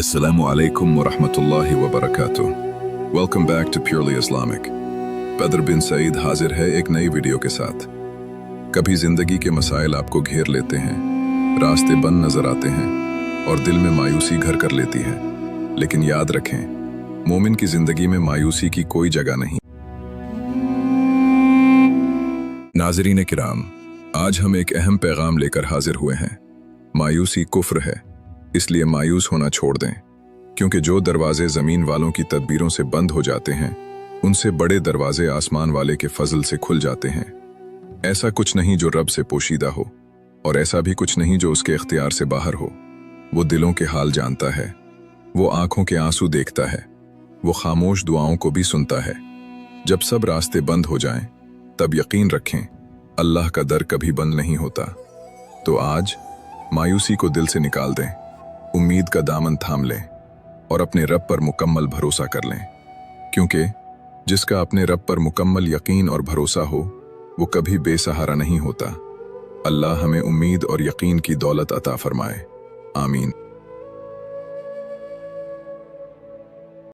Assalamu alaikum wa rahmatullahi wa barakatuh. Welcome back to Purely Islamic. بدر بن سعید حاضر ہے ایک نئی ویڈیو کے ساتھ. کبھی زندگی کے مسائل آپ کو گھیر لیتے ہیں، راستے بند نظر آتے ہیں اور دل میں مایوسی گھر کر لیتی ہے، لیکن یاد رکھیں مومن کی زندگی میں مایوسی کی کوئی جگہ نہیں. ناظرین کرام، آج ہم ایک اہم پیغام لے کر حاضر ہوئے ہیں. مایوسی کفر ہے، اس لیے مایوس ہونا چھوڑ دیں، کیونکہ جو دروازے زمین والوں کی تدبیروں سے بند ہو جاتے ہیں ان سے بڑے دروازے آسمان والے کے فضل سے کھل جاتے ہیں. ایسا کچھ نہیں جو رب سے پوشیدہ ہو، اور ایسا بھی کچھ نہیں جو اس کے اختیار سے باہر ہو. وہ دلوں کے حال جانتا ہے، وہ آنکھوں کے آنسو دیکھتا ہے، وہ خاموش دعاؤں کو بھی سنتا ہے. جب سب راستے بند ہو جائیں تب یقین رکھیں اللہ کا در کبھی بند نہیں ہوتا. تو آج مایوسی کو دل سے نکال دیں، امید کا دامن تھام لیں اور اپنے رب پر مکمل بھروسہ کر لیں، کیونکہ جس کا اپنے رب پر مکمل یقین اور بھروسہ ہو وہ کبھی بے سہارا نہیں ہوتا. اللہ ہمیں امید اور یقین کی دولت عطا فرمائے. آمین.